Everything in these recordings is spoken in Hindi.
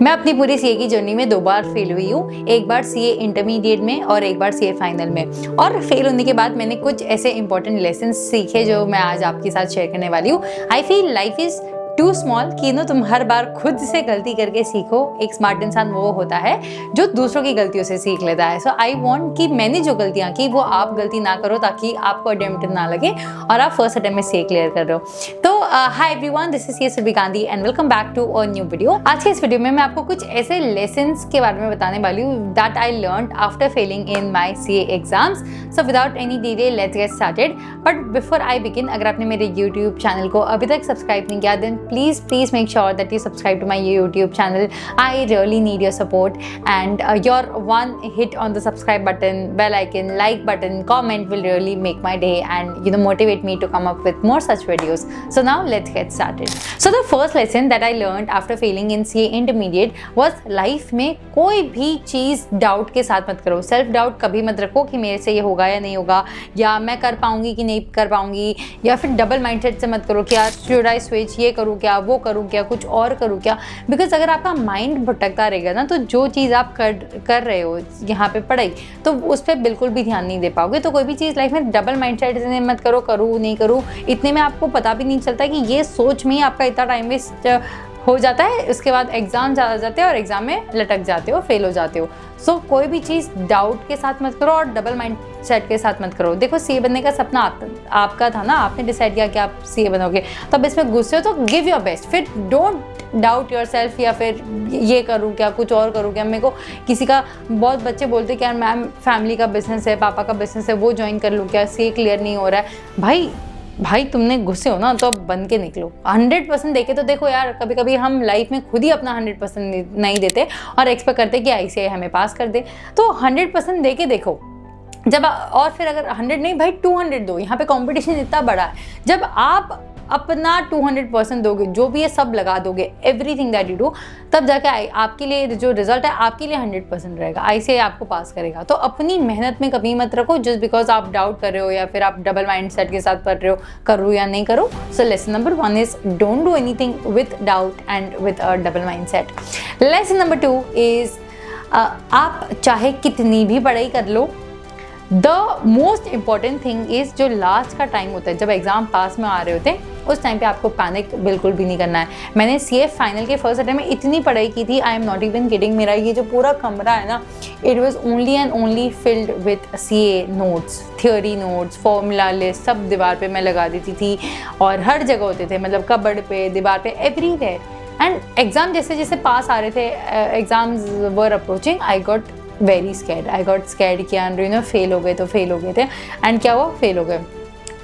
मैं अपनी पूरी सीए की जर्नी में 2 बार फेल हुई हूँ। एक बार सीए इंटरमीडिएट में और एक बार सीए फाइनल में। और फेल होने के बाद मैंने कुछ ऐसे इंपॉर्टेंट लेसन सीखे जो मैं आज आपके साथ शेयर करने वाली हूँ। I feel life is too small कि तुम हर बार खुद से गलती करके सीखो। एक स्मार्ट इंसान वो होता है जो दूसरों की गलतियों से सीख लेता है। सो आई वांट कि मैंने जो गलतियां की वो आप गलती ना करो, ताकि आपको अटेम्प्ट ना लगे और आप फर्स्ट अटेम्प्ट में सीए क्लियर कर रहे हो। तो hi everyone, this is CA Surabhi Gandhi and welcome back to a new video. आज के इस वीडियो में मैं आपको कुछ ऐसे लेसन्स के बारे में बताने वाली हूँ that I learned after failing in my CA exams. So without any delay let's get started. But before I begin, अगर आपने मेरे यूट्यूब चैनल को अभी तक सब्सक्राइब नहीं किया then please make sure that you subscribe to my YouTube channel. I really need your support, and your one hit on the subscribe button, bell icon, like button, comment will really make my day and motivate me to come up with more such videos. So now let's get started. So the first lesson that I learned after failing in CA intermediate was life में कोई भी चीज़ डाउट के साथ मत करो। सेल्फ डाउट कभी मत रखो कि मेरे से ये होगा या नहीं होगा, या मैं कर पाऊंगी कि नहीं कर पाऊंगी, या फिर डबल माइंडसेट से मत करो कि यार शुड आई स्विच, ये करूँ क्या, वो करूँ क्या, कुछ और करूँ क्या। बिकॉज अगर आपका माइंड भटकता रहेगा ना, तो जो चीज़ आप कर रहे हो यहाँ पे पढ़ाई, तो उस पर बिल्कुल भी ध्यान नहीं दे पाओगे। तो कोई भी चीज़ लाइफ में डबल माइंडसेट से मत करो, करूँ नहीं करूँ, इतने में आपको पता भी नहीं चलता कि ये सोच में ही आपका इतना टाइम वेस्ट हो जाता है। उसके बाद एग्जाम ज़्यादा जाते हैं और एग्जाम में लटक जाते हो, फेल हो जाते हो। सो कोई भी चीज़ डाउट के साथ मत करो और डबल माइंड सेट के साथ मत करो। देखो सीए बनने का सपना आपका था ना, आपने डिसाइड किया कि आप सीए बनोगे, तो अब इसमें गुस्से हो तो गिव योर बेस्ट। फिर डोंट डाउट योर सेल्फ या फिर ये करूँ क्या, कुछ और करूँ क्या। मेरे को किसी का बहुत बच्चे बोलते कि यार मैम फैमिली का बिजनेस है, पापा का बिजनेस है, वो ज्वाइन कर लूँ क्या, सीए क्लियर नहीं हो रहा है। भाई तुमने गुस्से हो ना, तो अब बन के निकलो। 100% देके तो देखो यार, कभी कभी हम लाइफ में खुद ही अपना 100% नहीं देते और एक्सपेक्ट करते कि ICAI हमें पास कर दे। तो 100% देके देखो जब, और फिर अगर 100 नहीं भाई 200 दो। यहाँ पे कंपटीशन इतना बड़ा है। जब आप अपना 200% दोगे, जो भी ये सब लगा दोगे, एवरीथिंग दैट यू डू, तब जाके आपके लिए जो रिजल्ट है आपके लिए 100% रहेगा। ICAI आपको पास करेगा। तो अपनी मेहनत में कभी मत रखो जस्ट बिकॉज आप डाउट कर रहे हो या फिर आप डबल माइंड सेट के साथ पढ़ रहे हो, करूँ या नहीं करूँ। So lesson number 1 is don't do anything with doubt and with a double mindset. Lesson number 2 is आप चाहे कितनी भी पढ़ाई कर लो, the most important thing is जो लास्ट का टाइम होता है, जब एग्ज़ाम पास में आ रहे होते हैं, उस टाइम पे आपको पैनिक बिल्कुल भी नहीं करना है। मैंने सीए फाइनल के फर्स्ट अटेम्प्ट में इतनी पढ़ाई की थी, I am not even kidding. मेरा ये जो पूरा कमरा है ना, it was only and only filled with CA notes, theory notes, formula list, सब दीवार पे मैं लगा देती थी और हर जगह होते थे, मतलब कबर्ड पे, दीवार पे, एवरीवेयर। एंड एग्ज़ाम जैसे जैसे पास आ रहे थे, exams were approaching, I got very scared. I got scared कि यार फेल हो गए तो फेल हो गए थे। एंड क्या हुआ, फेल हो गए।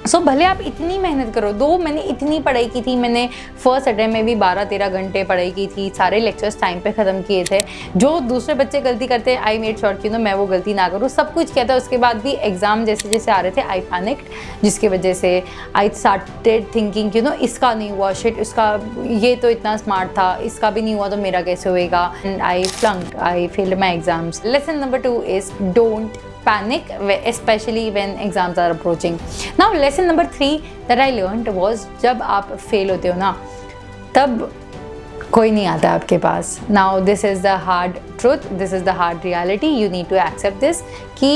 सो भले आप इतनी मेहनत करो, दो मैंने इतनी पढ़ाई की थी, मैंने फर्स्ट अटेम्प्ट में भी 12-13 घंटे पढ़ाई की थी, सारे लेक्चर्स टाइम पे ख़त्म किए थे। जो दूसरे बच्चे गलती करते हैं, आई मेड श्योर कि मैं वो गलती ना करूँ, सब कुछ किया था। उसके बाद भी एग्ज़ाम जैसे जैसे आ रहे थे, आई पैनिक्ड, जिसकी वजह से आई स्टार्टेड थिंकिंग कि इसका नहीं हुआ, शिट, इसका ये तो इतना स्मार्ट था, इसका भी नहीं हुआ तो मेरा कैसे होएगा। And I flunked, I failed my exams. Lesson number 2 is don't panic, especially when exams are approaching. Now lesson number 3 that I learned was, जब आप फेल होते हो ना, तब कोई नहीं आता आपके पास। Now this is the hard truth, this is the hard reality, you need to accept this कि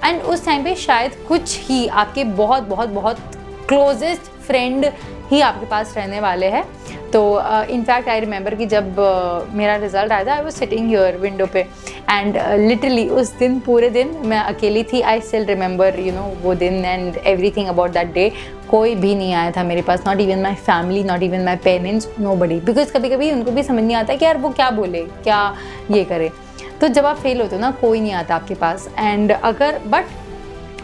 and उस टाइम पे शायद कुछ ही आपके बहुत बहुत बहुत क्लोजेस्ट फ्रेंड ही आपके पास रहने वाले हैं। तो इनफैक्ट आई रिमेंबर कि जब मेरा रिज़ल्ट आया था, I was sitting here window पे एंड लिटरली उस दिन पूरे दिन मैं अकेली थी। आई स्टिल रिमेंबर वो दिन and everything about that day. कोई भी नहीं आया था मेरे पास, not even my family, not even my parents, nobody. Because कभी कभी उनको भी समझ नहीं आता कि यार वो क्या बोले, क्या ये करे। तो जब आप फेल होते हो ना, कोई नहीं आता आपके पास। एंड अगर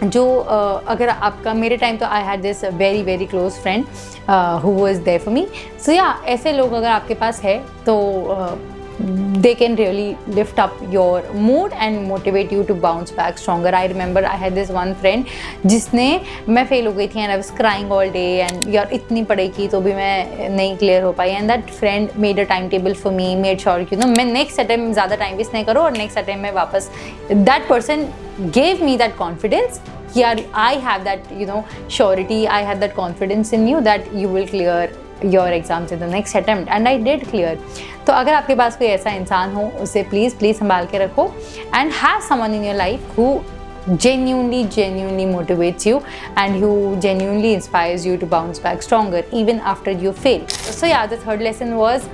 अगर आपका, मेरे टाइम तो I had this very very close friend who was there for me. So yeah ऐसे लोग अगर आपके पास है तो they can really lift up your mood and motivate you to bounce back stronger. I remember I had this one friend जिसने, मैं फेल हो गई थी and I was crying all day and यार इतनी पढ़ाई की तो भी मैं नहीं क्लियर हो पाई, and that friend made a timetable for me, made sure कि मैं नेक्स्ट अटेम्प्ट ज़्यादा टाइम वेस्ट नहीं करूँ और नेक्स्ट अटेम्प्ट में वापस, that person gave me that confidence यार I have that surety, I have that confidence in you that you will clear your exams in the next attempt and I did clear. तो अगर आपके पास कोई ऐसा इंसान हो, उसे प्लीज़ संभाल के रखो and have someone in your life who genuinely motivates you and who genuinely inspires you to bounce back stronger even after you fail. So yeah, the third lesson was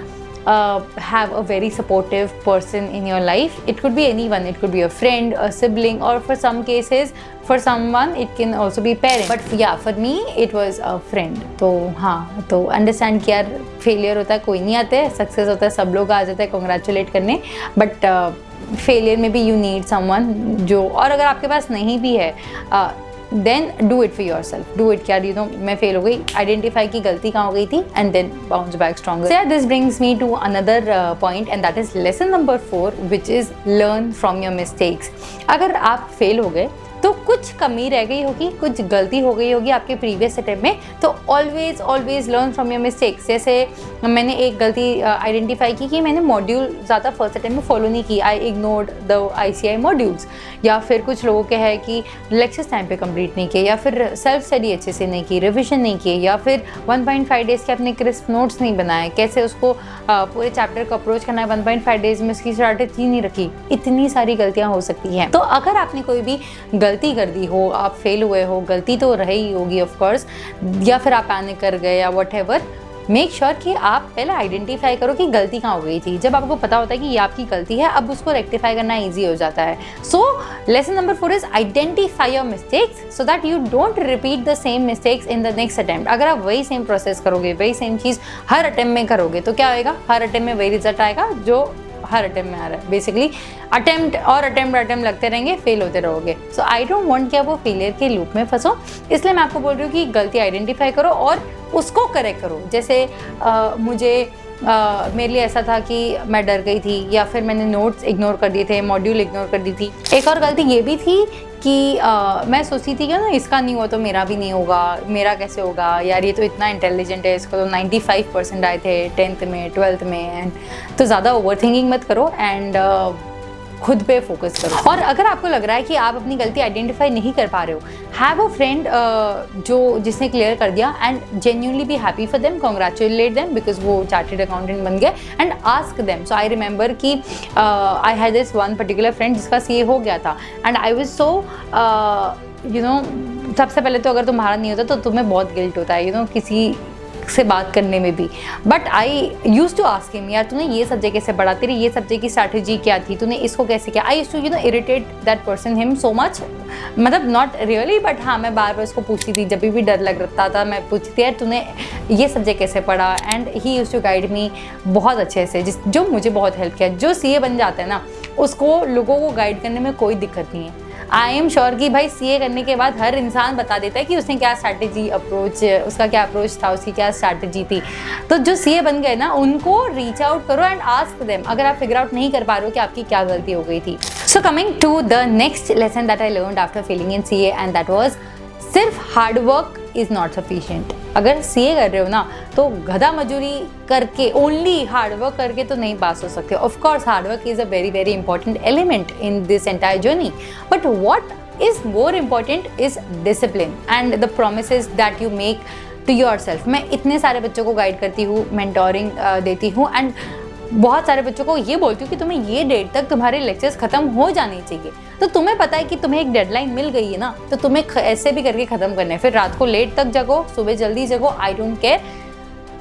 have a very supportive person in your life. It could be anyone, it could be a friend, a sibling, or for some cases for someone it can also be parent, but yeah, for me it was a friend. तो हाँ, तो अंडरस्टैंड कि यार फेलियर होता है, कोई नहीं आते हैं, सक्सेस होता है सब लोग आ जाते हैं कॉन्ग्रेचुलेट करने, बट फेलियर में भी यू नीड समवन जो, और अगर आपके पास नहीं भी है then do it for yourself, do it. यार मैं फेल हो गई, आइडेंटिफाई की गलती कहाँ हो गई थी and then bounce back stronger. So this brings me to another point and that is lesson number 4 which is learn from your mistakes. अगर आप फेल हो गए तो कुछ कमी रह गई होगी, कुछ गलती हो गई होगी आपके प्रीवियस अटेम्प्ट में, तो always learn from your mistakes. जैसे मैंने एक गलती आइडेंटिफाई की कि मैंने मॉड्यूल ज़्यादा फर्स्ट अटेम्प्ट में फॉलो नहीं की, आई इग्नोर्ड द ICI मॉड्यूल्स, या फिर कुछ लोगों के है कि लेक्चर्स टाइम पे कंप्लीट नहीं किए, या फिर सेल्फ स्टडी अच्छे से नहीं की, रिविजन नहीं किए, या फिर 1.5 डेज़ के अपने क्रिस्प नोट्स नहीं बनाए, कैसे उसको पूरे चैप्टर को अप्रोच करना है 1.5 डेज़ में, उसकी स्ट्रैटेजी नहीं रखी। इतनी सारी गलतियाँ हो सकती हैं। तो अगर आपने कोई भी गलती कर दी हो, आप फेल हुए हो, गलती तो रही होगी ऑफ कोर्स, या फिर आप पैनिक कर गए या व्हाटएवर, मेक श्योर कि आप पहले आइडेंटिफाई करो कि गलती कहाँ हो गई थी। जब आपको पता होता है कि ये आपकी गलती है, अब उसको रेक्टिफाई करना ईजी हो जाता है। सो lesson number 4 is identify your mistakes so that you don't repeat the same mistakes in the next attempt. अगर आप वही सेम प्रोसेस करोगे, वही सेम चीज़ हर अटेम्प्ट में करोगे, तो क्या होएगा, हर अटेम्प्ट में वही रिजल्ट आएगा जो हर अटेम्प्ट में आ रहा है। बेसिकली अटेम्प्ट लगते रहेंगे, फेल होते रहोगे। सो आई डोंट वांट कि आप वो फेलियर के लूप में फंसो, इसलिए मैं आपको बोल रही हूँ कि गलती आइडेंटिफाई करो और उसको करेक्ट करो। जैसे मेरे लिए ऐसा था कि मैं डर गई थी, या फिर मैंने नोट्स इग्नोर कर दिए थे, मॉड्यूल इग्नोर कर दी थी। एक और गलती ये भी थी कि मैं सोचती थी कि ना इसका नहीं हुआ तो मेरा भी नहीं होगा, मेरा कैसे होगा, यार ये तो इतना इंटेलिजेंट है, इसको तो 95% आए थे 10th में 12th में। एंड तो ज़्यादा ओवर थिंकिंग मत करो एंड खुद पे फोकस करो। और अगर आपको लग रहा है कि आप अपनी गलती आइडेंटिफाई नहीं कर पा रहे हो, हैव अ फ्रेंड जिसने क्लियर कर दिया and genuinely be happy for them, congratulate them because वो चार्टर्ड अकाउंटेंट बन गए, and ask them. So I remember कि I had this one particular friend जिसका CA हो गया था एंड आई वाज सो सबसे पहले तो अगर तुम्हारा नहीं होता तो तुम्हें बहुत गिल्ट होता है किसी से बात करने में भी, but I use to ask him, यार तूने ये सब्जेक्ट कैसे पढ़ा, तेरी ये सब्जेक्ट की स्ट्रैटेजी क्या थी, तूने इसको कैसे किया। I use to irritate that person him so much, मतलब नॉट रियली बट हाँ, मैं बार बार उसको पूछती थी, जब भी डर लग रहा था मैं पूछती थी यार तूने ये सब्जेक्ट कैसे पढ़ा, and he use to guide me बहुत अच्छे से, जो मुझे बहुत हेल्प किया। जो CA बन जाता है ना, उसको लोगों को गाइड करने में कोई दिक्कत नहीं है। आई एम श्योर कि भाई CA करने के बाद हर इंसान बता देता है कि उसने क्या स्ट्रैटेजी उसका क्या अप्रोच था, उसकी क्या स्ट्रैटेजी थी। तो जो CA बन गए ना, उनको रीच आउट करो एंड आस्क देम अगर आप फिगर आउट नहीं कर पा रहे हो कि आपकी क्या गलती हो गई थी। So coming to the next lesson that I learned after failing in CA and that was सिर्फ hard work is not sufficient. अगर CA कर रहे हो ना, तो गधा मजूरी करके, ओनली हार्ड वर्क करके तो नहीं पास हो सकते। Of course hard work is a very very important element in this entire journey, but what is more important is discipline and the promises that you make to yourself. मैं इतने सारे बच्चों को गाइड करती हूँ, मेंटोरिंग देती हूँ एंड बहुत सारे बच्चों को ये बोलती हूँ कि तुम्हें ये डेट तक तुम्हारे लेक्चर्स खत्म हो जाने चाहिए। तो तुम्हें पता है कि तुम्हें एक डेडलाइन मिल गई है ना, तो तुम्हें ऐसे भी करके ख़त्म करना है। फिर रात को लेट तक जगो, सुबह जल्दी जगो, I don't care,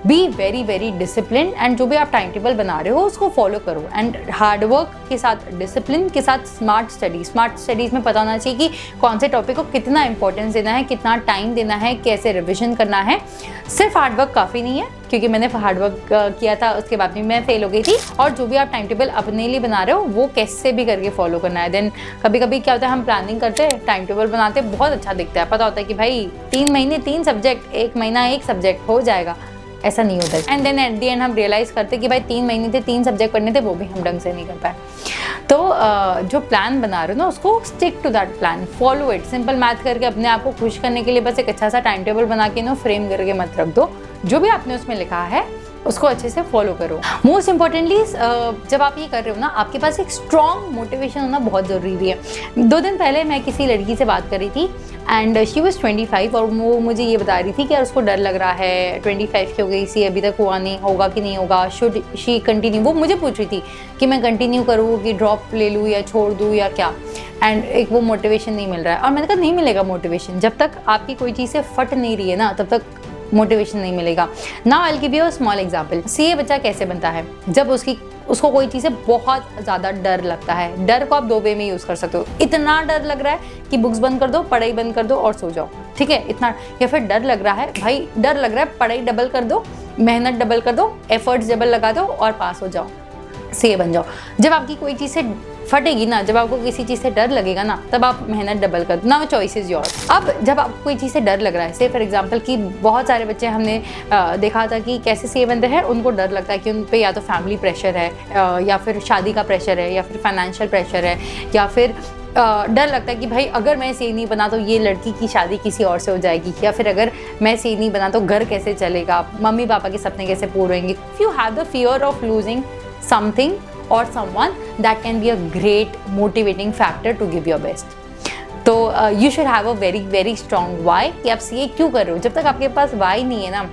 be very very discipline and जो भी आप टाइम टेबल बना रहे हो उसको फॉलो करो। एंड हार्ड वर्क के साथ, डिसिप्लिन के साथ स्मार्ट स्टडीज़ में पता होना चाहिए कि कौन से टॉपिक को कितना इंपॉर्टेंस देना है, कितना टाइम देना है, कैसे रिविजन करना है। सिर्फ हार्ड वर्क काफ़ी नहीं है, क्योंकि मैंने हार्ड वर्क किया था, उसके बाद भी मैं फेल हो गई थी। और जो भी आप टाइम टेबल अपने लिए बना रहे हो वो कैसे भी करके फॉलो करना है। देन कभी कभी क्या होता है, हम प्लानिंग करते हैं, टाइम टेबल बनाते हैं, बहुत अच्छा दिखता है, पता होता है कि भाई 3 महीने 3 सब्जेक्ट, 1 महीना 1 सब्जेक्ट हो जाएगा, ऐसा नहीं होता है। And then at the end हम रियलाइज़ करते कि भाई 3 महीने थे, 3 सब्जेक्ट पढ़ने थे, वो भी हम ढंग से नहीं कर पाए। तो जो प्लान बना रहे हो ना, उसको stick to that plan, follow it. Simple math करके अपने आप को खुश करने के लिए बस एक अच्छा सा टाइम टेबल बना के फ्रेम करके मत रख दो। जो भी आपने उसमें लिखा है उसको अच्छे से फॉलो करो। मोस्ट इम्पॉर्टेंटली जब आप ये कर रहे हो ना, आपके पास एक स्ट्रॉन्ग मोटिवेशन होना बहुत ज़रूरी है। 2 दिन पहले मैं किसी लड़की से बात कर रही थी एंड शी वॉज 25 और वो मुझे ये बता रही थी कि यार उसको डर लग रहा है, 25 की हो गई सी, अभी तक हुआ नहीं, होगा कि नहीं होगा, शुड शी कंटिन्यू। वो मुझे पूछ रही थी कि मैं कंटिन्यू करूँ कि ड्रॉप ले लूँ या छोड़ दूँ या क्या, एंड एक वो मोटिवेशन नहीं मिल रहा है। और मैंने कहा नहीं मिलेगा मोटिवेशन, जब तक आपकी कोई चीज़ से फट नहीं रही है ना तब तक मोटिवेशन नहीं मिलेगा। Now I will give you a small example. CA बच्चा कैसे बनता है? जब उसको कोई चीज़ से बहुत ज़्यादा डर लगता है। डर को आप 2 वे में यूज़ कर सकते हो। इतना डर लग रहा है कि बुक्स बंद कर दो, पढ़ाई बंद कर दो और सो जाओ, ठीक है, इतना। या फिर डर लग रहा है, भाई डर लग रहा है, पढ़ाई डबल कर दो, मेहनत डबल कर दो, एफर्ट्स डबल लगा दो और पास हो जाओ, सीए बन जाओ। जब आपकी कोई चीज़ से फटेगी ना, जब आपको किसी चीज़ से डर लगेगा ना, तब आप मेहनत डबल कर दो। Now choice is yours. अब जब आपको कोई चीज़ से डर लग रहा है, से फॉर एग्जांपल कि बहुत सारे बच्चे हमने देखा था कि कैसे सीए बनते हैं, उनको डर लगता है कि उन पे या तो फैमिली प्रेशर है या फिर शादी का प्रेशर है या फिर फाइनेंशियल प्रेशर है या फिर डर लगता है कि भाई अगर मैं सीए नहीं बना तो ये लड़की की शादी किसी और से हो जाएगी, या फिर अगर मैं सीए नहीं बना तो घर कैसे चलेगा, मम्मी पापा के सपने कैसे पूरे होंगे। If you have the fear of losing something or someone, that can be a great motivating factor to give your best. तो you should have a very very strong why कि आप सीए क्यों कर रहे हो। जब तक आपके पास why नहीं है ना,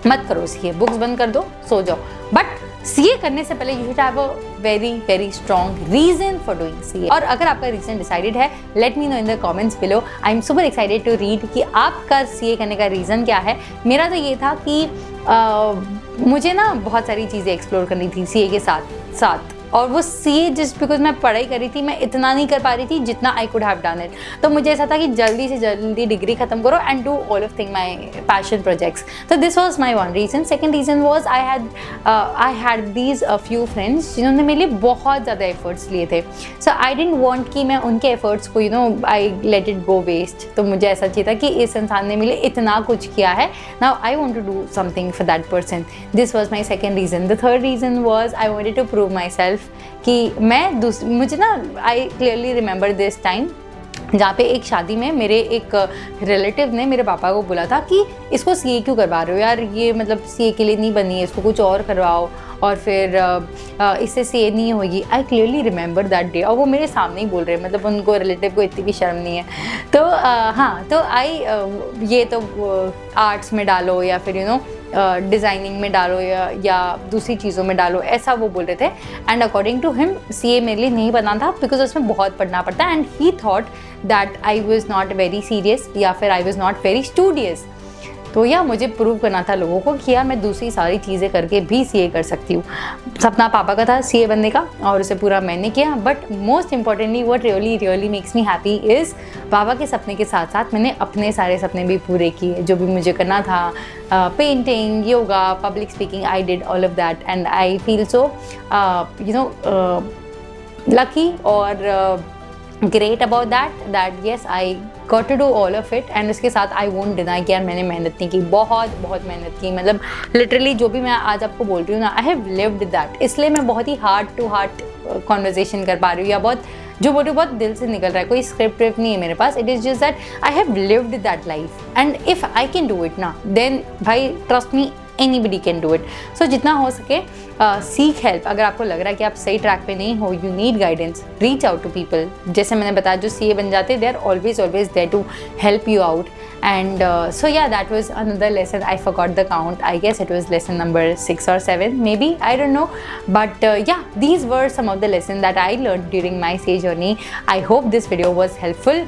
मत करो सीए, बुक्स बंद कर दो, सो जाओ। बट सीए करने से पहले you should have a very very strong reason for doing CA। और अगर आपका रीजन डिसाइडेड है, let me know in the comments below। I am super excited to read कि आपका सीए करने का रीज़न क्या है। मेरा तो ये था कि मुझे ना बहुत सारी चीज़ें एक्सप्लोर करनी थी सीए के साथ और वो सीए जस्ट बिकॉज मैं पढ़ाई कर रही थी, मैं इतना नहीं कर पा रही थी जितना I could have done it. तो मुझे ऐसा था कि जल्दी से जल्दी डिग्री खत्म करो and do all of thing my passion projects. तो this was my one reason. Second reason was I had these few friends जिन्होंने मेरे लिए बहुत ज़्यादा एफर्ट्स लिए थे। सो आई डेंट वॉन्ट कि मैं उनके एफर्ट्स को I let it go waste. तो मुझे ऐसा चाहिए था कि इस इंसान ने मेरे लिए इतना कुछ किया है, now I want to do something for that person. This was my second reason. The third reason was I wanted to prove myself कि मुझे ना I clearly remember this time जहाँ पे एक शादी में मेरे एक रिलेटिव ने मेरे पापा को बोला था कि इसको सीए क्यों करवा रहे हो यार, ये मतलब सीए के लिए नहीं बनी है, इसको कुछ और करवाओ और फिर इससे सीए नहीं होगी। आई क्लियरली रिमेंबर दैट डे। और वो मेरे सामने ही बोल रहे हैं, मतलब उनको रिलेटिव को इतनी भी शर्म नहीं है। तो हाँ, तो ये तो आर्ट्स में डालो या फिर डिज़ाइनिंग में डालो या दूसरी चीज़ों में डालो, ऐसा वो बोल रहे थे। And according to him CA मेरे लिए नहीं बना था बिकॉज उसमें बहुत पढ़ना पड़ता है and he thought that I was not very serious या फिर I was not very studious. तो या मुझे प्रूव करना था लोगों को कि यार मैं दूसरी सारी चीज़ें करके भी सीए कर सकती हूँ। सपना पापा का था सीए बनने का और उसे पूरा मैंने किया। But most importantly what really makes me happy is पापा के सपने के साथ साथ मैंने अपने सारे सपने भी पूरे किए, जो भी मुझे करना था, painting, yoga, public speaking, I did all of that and I feel so lucky और great about that yes I got to do all of it. And उसके साथ आई वोंट डिनाई कि यार मैंने मेहनत नहीं की, बहुत मेहनत की। मतलब लिटरली जो भी मैं आज आपको बोल रही हूँ ना, आई हैव लिव्ड दैट। इसलिए मैं बहुत ही हार्ट टू हार्ट कॉन्वर्जेशन कर पा रही हूँ या बहुत जो बोल रही हूँ बहुत दिल से निकल रहा है, कोई स्क्रिप्ट विप नहीं है मेरे पास। It is just that I have lived that life and if I can do it ना, देन भाई trust me anybody can do it। So जितना हो सके सीख हेल्प। अगर आपको लग रहा है कि आप सही ट्रैक पे नहीं हो, you need guidance, reach out to people. जैसे मैंने बताया जो सीए बन जाते they are always there to help you out. And so yeah, that was another lesson. I forgot the count. I guess it was lesson number 6 or 7 maybe, I don't know. But yeah, these were some of the lessons that I learned during my CA journey. I hope this video was helpful.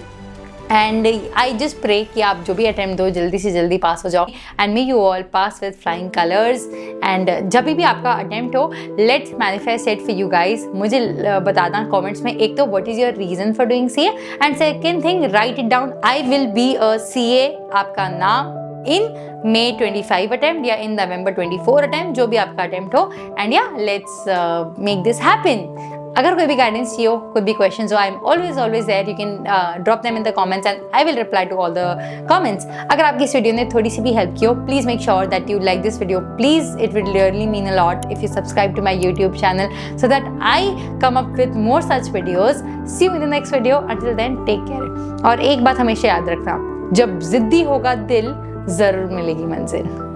And I just pray कि आप जो भी अटैम्प्ट दो जल्दी से जल्दी पास हो जाओ and may you all pass with flying colours. And जब भी आपका अटैम्प्ट हो, let's manifest it for you guys. मुझे बताना कमेंट्स में, एक तो what is your reason for doing CA and second thing right it down. I will be a CA, आपका नाम, इन May 25 अटैम्प्ट या इन November 24 अटैम्प्ट, जो भी आपका अटैम्प्ट हो। एंड या लेट्स मेक दिस हैपन। अगर कोई भी गाइडेंस चाहिए हो, कोई भी क्वेश्चंस हो, I am always there. You can drop them in the comments and I will reply to all the comments. अगर आपकी इस वीडियो ने थोड़ी सी भी हेल्प की हो, please make sure that you like this video. Please, it will really mean a lot if you subscribe to my YouTube channel so that I come up with more such videos. See you in the next video. Until then take care. और एक बात हमेशा याद रखना, जब जिद्दी होगा दिल, जरूर मिलेगी मंजिल।